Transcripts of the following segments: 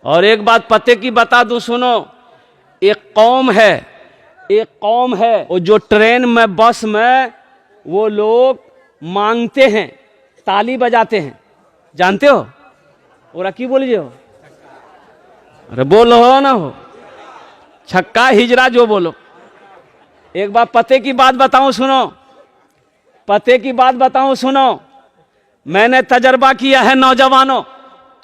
और एक बात पते की बता दूं, सुनो, एक कौम है वो जो ट्रेन में बस में वो लोग मांगते हैं, ताली बजाते हैं, जानते हो? और की बोलिए हो? अरे बोलो हो ना हो, छक्का हिजरा जो बोलो। एक बार पते की बात बताऊं, सुनो, पते की बात बताऊं, सुनो। मैंने तजर्बा किया है नौजवानों,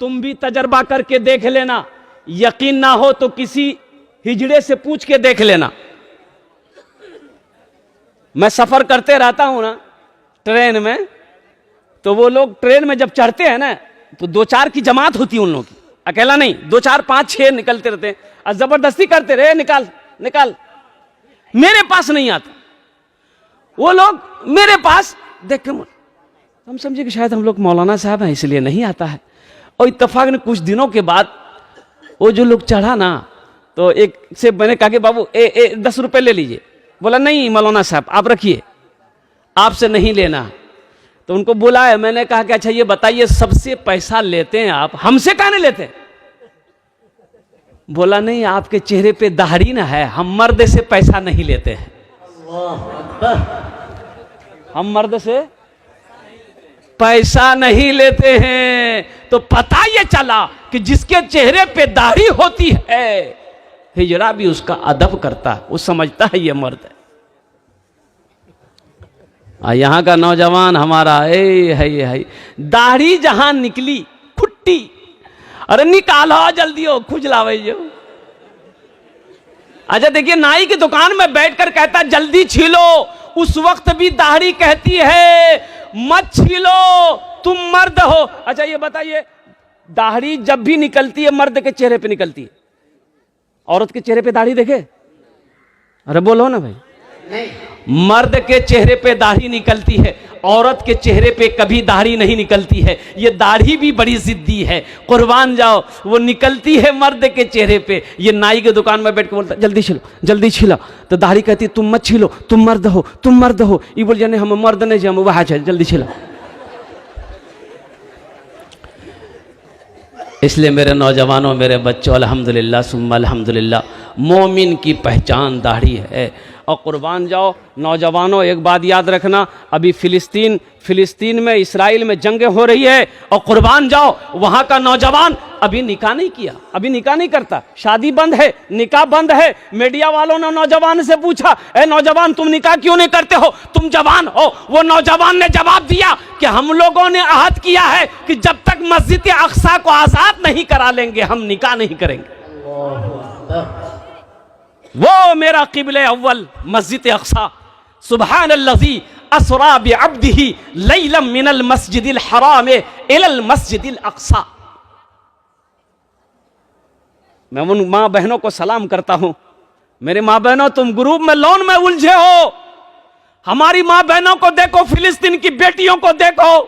तुम भी तजर्बा करके देख लेना। यकीन ना हो तो किसी हिजड़े से पूछ के देख लेना। मैं सफर करते रहता हूं ना ट्रेन में, तो वो लोग ट्रेन में जब चढ़ते हैं ना तो 2-4 की जमात होती है उन लोगों की, अकेला नहीं, 2-4 5-6 निकलते रहते हैं और जबरदस्ती करते रहे, निकाल निकाल। मेरे पास नहीं आता वो लोग, मेरे पास देख के हम समझे कि शायद हम लोग मौलाना साहब हैं इसलिए नहीं आता है। और इत्तेफाक ने कुछ दिनों के बाद वो जो लोग चढ़ा ना, तो एक से मैंने कहा कि बाबू 10 रुपए ले लीजिए। बोला नहीं मौलाना साहब आप रखिए, आपसे नहीं लेना। तो उनको बुलाया, मैंने कहा कि अच्छा ये बताइए सबसे पैसा लेते हैं आप, हमसे काहे नहीं लेते? बोला नहीं आपके चेहरे पे दाढ़ी ना है, हम मर्द से पैसा नहीं लेते हैं, हम मर्द से पैसा नहीं लेते हैं। तो पता ये चला कि जिसके चेहरे पे दाढ़ी होती है हिजड़ा भी उसका अदब करता है, वो समझता है ये मर्द है। यहां का नौजवान हमारा है दाढ़ी जहां निकली खुट्टी, अरे निकालो जल्दी हो, खुजलावे जो। अच्छा देखिए, नाई की दुकान में बैठकर कहता जल्दी छीलो, उस वक्त भी दाढ़ी कहती है मत छीलो, तुम मर्द हो। अच्छा ये बताइए, दाढ़ी जब भी निकलती है मर्द के चेहरे पे निकलती है, औरत के चेहरे पे दाढ़ी देखे? अरे बोलो ना भाई, नहीं। मर्द के चेहरे पे दाढ़ी निकलती है, औरत के चेहरे पे कभी दाढ़ी नहीं निकलती है। ये दाढ़ी भी बड़ी जिद्दी है, कुर्बान जाओ, वो निकलती है मर्द के चेहरे पे। ये नाई के दुकान में बैठ के बोलता जल्दी छिलो जल्दी छिलो, तो दाढ़ी कहती है तुम मत छिलो, तुम मर्द हो, तुम मर्द हो। ये बोल जाने हम मर्द नहीं, हम वहां है, जल्दी छिलो। इसलिए मेरे नौजवानों, मेरे बच्चों, अल्हम्दुलिल्लाह सुम्मा अल्हम्दुलिल्लाह, मोमिन की पहचान दाढ़ी है। और कुर्बान जाओ नौजवानों, एक बात याद रखना, अभी फिलिस्तीन में इस्राइल में जंगें हो रही है, और कुर्बान जाओ वहां का नौजवान अभी निकाह नहीं किया, अभी निकाह नहीं करता, शादी बंद है, निकाह बंद है। मीडिया वालों ने नौजवान से पूछा, ए नौजवान तुम निकाह क्यों नहीं करते हो, तुम जवान हो? वो नौजवान ने जवाब दिया कि हम लोगों ने अहद किया है कि जब तक मस्जिद अक्सा को आजाद नहीं करा लेंगे हम निकाह नहीं करेंगे। वो मेरा क़िबले अव्वल मस्जिद अक्सा, सुब्हानल्लज़ी अस्रा बिअब्दिही लैलन मिनल मस्जिदिल हराम इलल मस्जिदिल अक्सा। मैं उन माँ बहनों को सलाम करता हूं, मेरे माँ बहनों तुम ग्रुप में लोन में उलझे हो, हमारी माँ बहनों को देखो, फिलिस्तीन की बेटियों को देखो,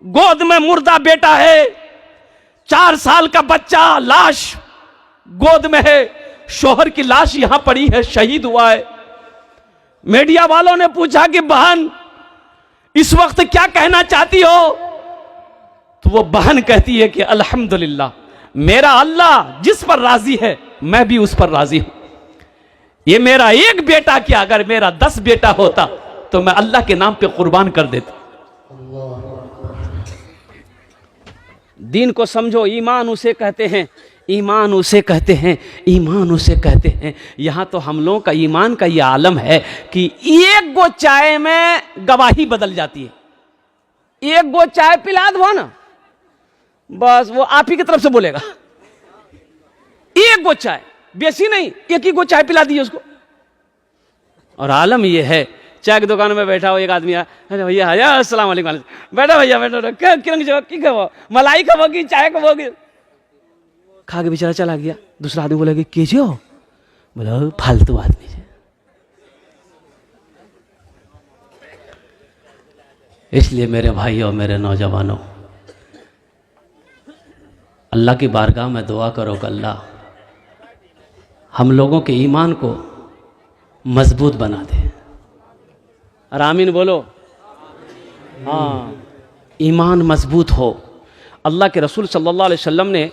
गोद में मुर्दा बेटा है, 4 साल का बच्चा लाश गोद में है, शोहर की लाश यहां पड़ी है, शहीद हुआ है। मीडिया वालों ने पूछा कि बहन इस वक्त क्या कहना चाहती हो, तो वो बहन कहती है कि अल्हम्दुलिल्लाह, मेरा अल्लाह जिस पर राजी है मैं भी उस पर राजी हूं। ये मेरा एक बेटा क्या, अगर मेरा 10 बेटा होता तो मैं अल्लाह के नाम पे कुर्बान कर देता। दीन को समझो, ईमान उसे कहते हैं, ईमान उसे कहते हैं, ईमान उसे कहते हैं। यहां तो हम लोगों का ईमान का यह आलम है कि एक गो चाय में गवाही बदल जाती है। एक गो चाय पिला दो ना, बस वो आप ही की तरफ से बोलेगा। एक गो चाय, बेसी नहीं, एक ही गो चाय पिला दी उसको। और आलम यह है, चाय की दुकान में बैठा हो, एक आदमी आया, भैया अस्सलाम वालेकुम, बैठो भैया बैठो, क्या खबो, मलाई खबोगी चाय खबोगी? खा के बेचारा चला गया। दूसरा आदमी बोला कि कैसे हो? बोला फालतू आदमी है। इसलिए मेरे भाइयों, मेरे नौजवानों, अल्लाह की बारगाह में दुआ करो कि अल्लाह हम लोगों के ईमान को मजबूत बना दे। और आमीन बोलो। हाँ, ईमान मजबूत हो। अल्लाह के रसूल सल्लल्लाहु अलैहि वसल्लम ने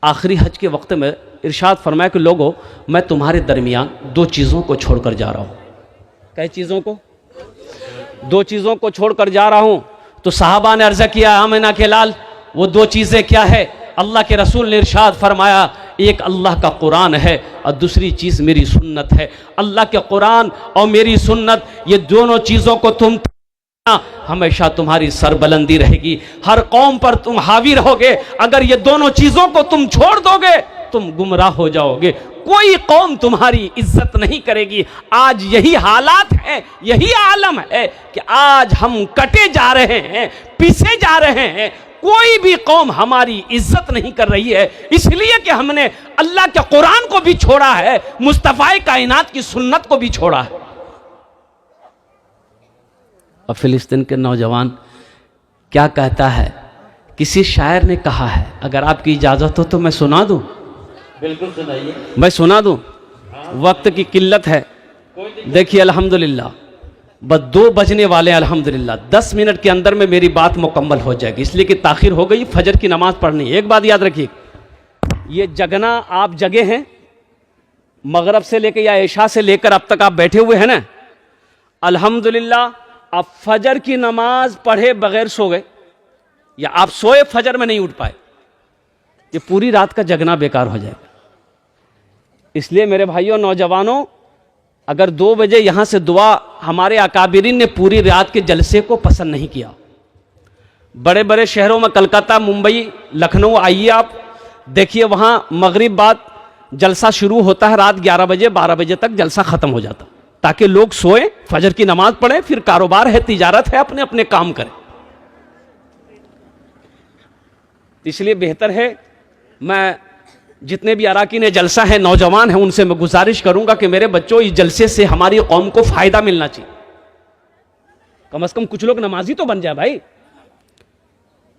आखिरी हज के वक्त में इरशाद फरमाया कि लोगों, मैं तुम्हारे दरमियान दो चीज़ों को छोड़कर जा रहा हूँ। कई चीज़ों को? दो चीज़ों को छोड़कर जा रहा हूँ। तो साहबा ने अर्ज़ा किया, आमिना के लाल, वो दो चीज़ें क्या है? अल्लाह के रसूल ने इरशाद फरमाया, एक अल्लाह का कुरान है और दूसरी चीज़ मेरी सुन्नत है। अल्लाह के कुरान और मेरी सुन्नत, ये दोनों चीज़ों को तुम हमेशा तुम्हारी सरबलंदी रहेगी, हर कौम पर तुम हावी रहोगे। अगर ये दोनों चीज़ों को तुम छोड़ दोगे तुम गुमराह हो जाओगे, कोई कौम तुम्हारी इज्जत नहीं करेगी। आज यही हालात है, यही आलम है कि आज हम कटे जा रहे हैं, पीछे जा रहे हैं, कोई भी कौम हमारी इज्जत नहीं कर रही है, इसलिए कि हमने अल्लाह के कुरान को भी छोड़ा है, मुस्तफ़ाए कायनात की सुन्नत को भी छोड़ा है। और फिलिस्तीन के नौजवान क्या कहता है? किसी शायर ने कहा है, अगर आपकी इजाज़त हो तो मैं सुना दूं? बिल्कुल सुनाइए। मैं सुना दूं? वक्त की किल्लत है। देखिए अल्हम्दुलिल्लाह, बस 2 बजने वाले हैं अल्हम्दुलिल्लाह। 10 मिनट के अंदर में मेरी बात मुकम्मल हो जाएगी, इसलिए कि ताखिर हो गई, फजर की नमाज पढ़नी है। एक बात याद रखिए, ये जगना आप जगे हैं, मगरब से लेकर या इशा से लेकर अब तक आप बैठे हुए हैं ना, अल्हम्दुलिल्लाह। आप फजर की नमाज पढ़े बगैर सो गए या आप सोए फजर में नहीं उठ पाए, ये पूरी रात का जगना बेकार हो जाएगा। इसलिए मेरे भाइयों नौजवानों, अगर 2 बजे यहां से दुआ, हमारे अकाबिरीन ने पूरी रात के जलसे को पसंद नहीं किया। बड़े बड़े शहरों में कलकत्ता, मुंबई, लखनऊ आइए, आप देखिए, वहां मगरिब बाद जलसा शुरू होता है, रात 11 बजे 12 बजे तक जलसा खत्म हो जाता, ताकि लोग सोए, फजर की नमाज पढ़ें, फिर कारोबार है, तिजारत है, अपने अपने काम करें। इसलिए बेहतर है, मैं जितने भी अराकीन जलसा है, नौजवान हैं, उनसे मैं गुजारिश करूंगा कि मेरे बच्चों, इस जलसे से हमारी कौम को फायदा मिलना चाहिए। कम से कम कुछ लोग नमाजी तो बन जाए भाई।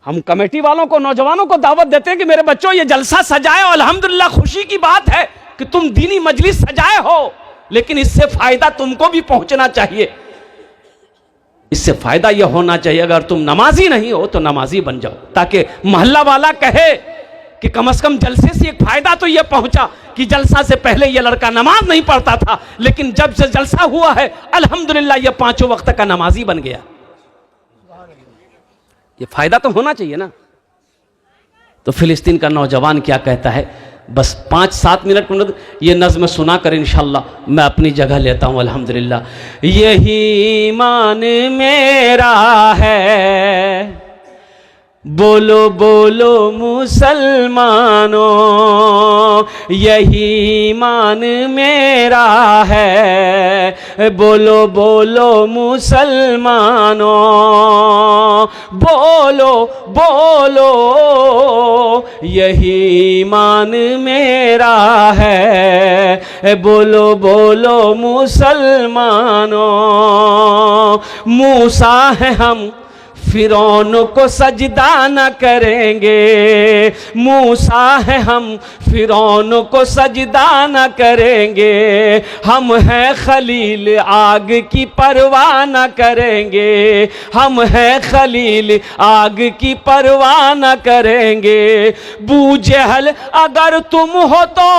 हम कमेटी वालों को, नौजवानों को दावत देते हैं कि मेरे बच्चों ये जलसा सजाए, और अल्हम्दुलिल्लाह खुशी की बात है कि तुम दीनी मजलिस सजाए हो, लेकिन इससे फायदा तुमको भी पहुंचना चाहिए। इससे फायदा यह होना चाहिए, अगर तुम नमाजी नहीं हो तो नमाजी बन जाओ, ताकि मोहल्ला वाला कहे कि कम से कम जलसे से एक फायदा तो यह पहुंचा कि जलसा से पहले यह लड़का नमाज नहीं पढ़ता था, लेकिन जब से जलसा हुआ है अल्हम्दुलिल्लाह यह 5 वक्त का नमाजी बन गया। यह फायदा तो होना चाहिए ना। तो फिलिस्तीन का नौजवान क्या कहता है, बस 5-7 मिनट ये नज़्म सुना कर इंशाअल्लाह मैं अपनी जगह लेता हूँ। अल्हम्दुलिल्लाह, यही ईमान मेरा है, बोलो बोलो मुसलमानों, यही ईमान मेरा है, बोलो बोलो मुसलमानों, बोलो बोलो यही ईमान मेरा है, बोलो बोलो मुसलमानों। मूसा है हम फिरौन को सजदा न करेंगे, मूसा है हम फिरौन को सजदा न करेंगे, हम हैं खलील आग की परवाह न करेंगे, हम हैं खलील आग की परवाह न करेंगे। बू जहल अगर तुम हो तो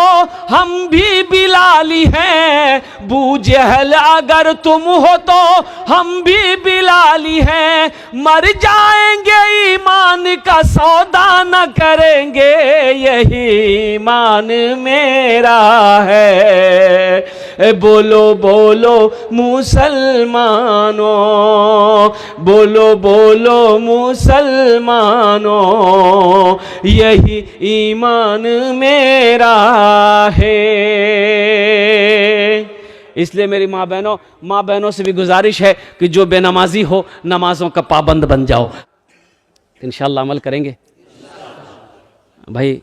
हम भी बिलाली हैं, बू जहल अगर तुम हो तो हम भी बिलाली हैं, मर जाएंगे ईमान का सौदा न करेंगे, यही ईमान मेरा है, बोलो बोलो मुसलमानों, बोलो बोलो मुसलमानों, यही ईमान मेरा है। इसलिए मेरी माँ बहनों से भी गुजारिश है कि जो बेनमाजी हो नमाजों का पाबंद बन जाओ। इंशाअल्लाह अमल करेंगे। भाई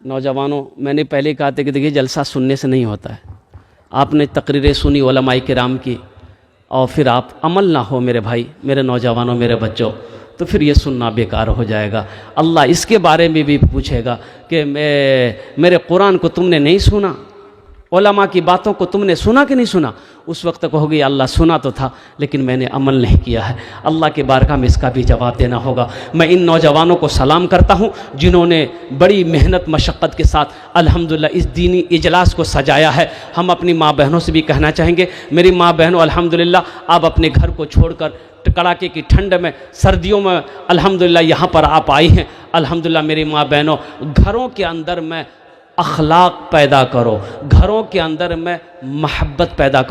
नौजवानों, मैंने पहले कहा था कि देखिए जलसा सुनने से नहीं होता है। आपने तकरीरें सुनी उलमाए किराम की और फिर आप अमल ना हो मेरे भाई, मेरे नौजवानों, मेरे बच्चों, तो फिर ये सुनना बेकार हो जाएगा। अल्लाह इसके बारे में भी पूछेगा कि मेरे कुरान को तुमने नहीं सुना, उलमा की बातों को तुमने सुना कि नहीं सुना? उस वक्त कहोगे अल्लाह सुना तो था लेकिन मैंने अमल नहीं किया है। अल्लाह के बारगाह में इसका भी जवाब देना होगा। मैं इन नौजवानों को सलाम करता हूँ जिन्होंने बड़ी मेहनत मशक्क़त के साथ अल्हम्दुलिल्लाह इस दीनी इजलास को सजाया है। हम अपनी माँ बहनों से भी कहना चाहेंगे, मेरी माँ बहनों अल्हम्दुलिल्लाह आप अपने घर को छोड़कर कड़ाके की ठंड में, सर्दियों में अल्हम्दुलिल्लाह यहाँ पर आप आई हैं। अल्हम्दुलिल्लाह मेरी माँ बहनों, घरों के अंदर में अखलाक पैदा करो, घरों के अंदर में मोहब्बत पैदा करो।